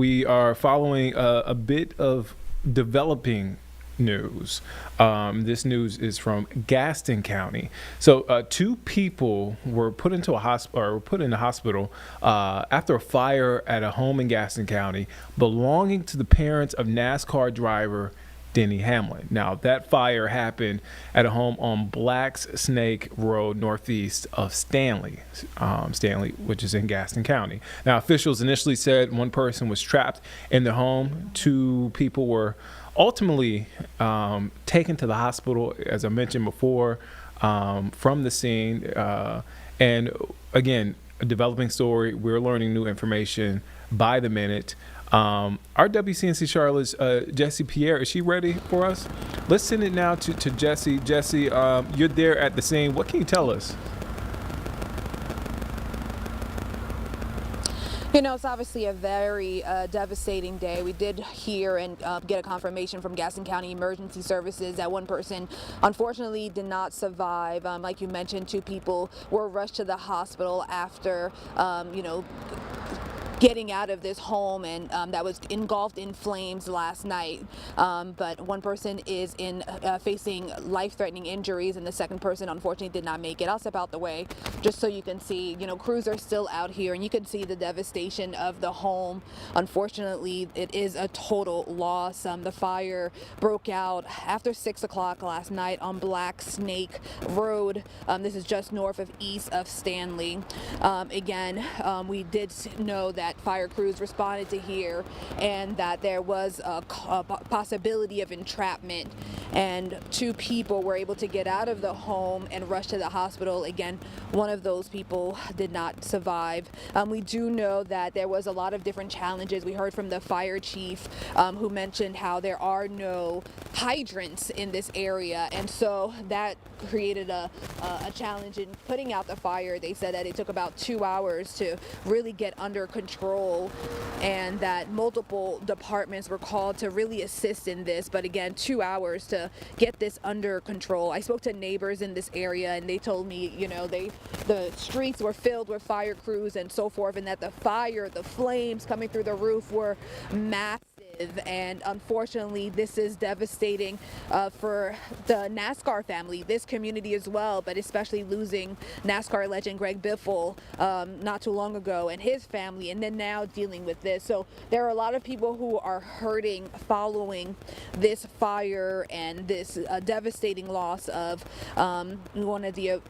We are following a bit of developing news. This news is from Gaston County. So, two people were put into a hospital, or were put in the hospital after a fire at a home in Gaston County belonging to the parents of NASCAR driver Denny Hamlin. Now, that fire happened at a home on Blacksnake Road, northeast of Stanley, which is in Gaston County. Now, officials initially said one person was trapped in the home. Two people were ultimately taken to the hospital, as I mentioned before, from the scene. And again, a developing story. We're learning new information by the minute. Our WCNC Charlotte's Jesse Pierre, is she ready for us? Let's send it now to Jesse. Jesse, you're there at the scene. What can you tell us? You know, it's obviously a very devastating day. We did hear and get a confirmation from Gaston County Emergency Services that one person unfortunately did not survive. Like you mentioned, two people were rushed to the hospital after, getting out of this home and that was engulfed in flames last night. But one person is facing life-threatening injuries, and the second person unfortunately did not make it. I'll step out the way just so you can see, crews are still out here, and you can see the devastation of the home. Unfortunately, it is a total loss. The fire broke out after 6 o'clock last night on Blacksnake Road. This is just north of east of Stanley. We did know that fire crews responded to here and that there was a possibility of entrapment, and two people were able to get out of the home and rush to the hospital. Again, one of those people did not survive. We do know that there was a lot of different challenges. We heard from the fire chief who mentioned how there are no hydrants in this area, and so that created a challenge in putting out the fire. They said that it took about 2 hours to really get under control, and that multiple departments were called to really assist in this, but again, 2 hours to get this under control. I spoke to neighbors in this area, and they told me, the streets were filled with fire crews and so forth, and that the flames coming through the roof were massive. And unfortunately, this is devastating for the NASCAR family, this community as well, but especially losing NASCAR legend Greg Biffle not too long ago, and his family, and then now dealing with this. So there are a lot of people who are hurting following this fire and this devastating loss of one of the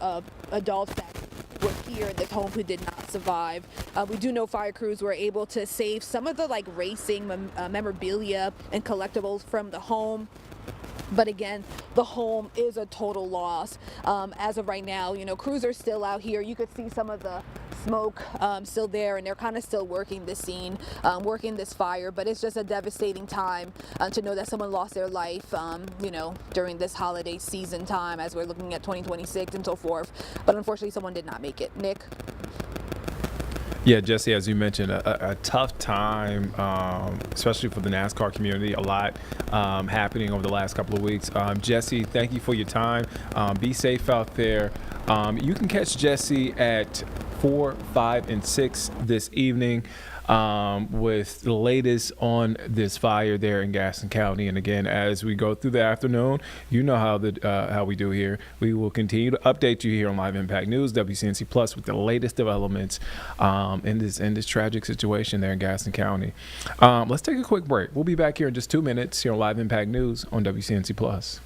adults that were here in this home who did not survive. We do know fire crews were able to save some of the racing memorabilia and collectibles from the home. But again, the home is a total loss. As of right now, crews are still out here. You could see some of the smoke still there, and they're kind of still working this scene, working this fire. But it's just a devastating time to know that someone lost their life, during this holiday season time as we're looking at 2026 and so forth. But unfortunately, someone did not make it. Nick? Yeah, Jesse, as you mentioned, a tough time, especially for the NASCAR community. A lot happening over the last couple of weeks. Jesse, thank you for your time. Be safe out there. You can catch Jesse at 4, 5, and 6 this evening with the latest on this fire there in Gaston County. And again, as we go through the afternoon, you know how we do here. We will continue to update you here on Live Impact News, WCNC Plus, with the latest developments in this tragic situation there in Gaston County. Let's take a quick break. We'll be back here in just 2 minutes here on Live Impact News on WCNC Plus.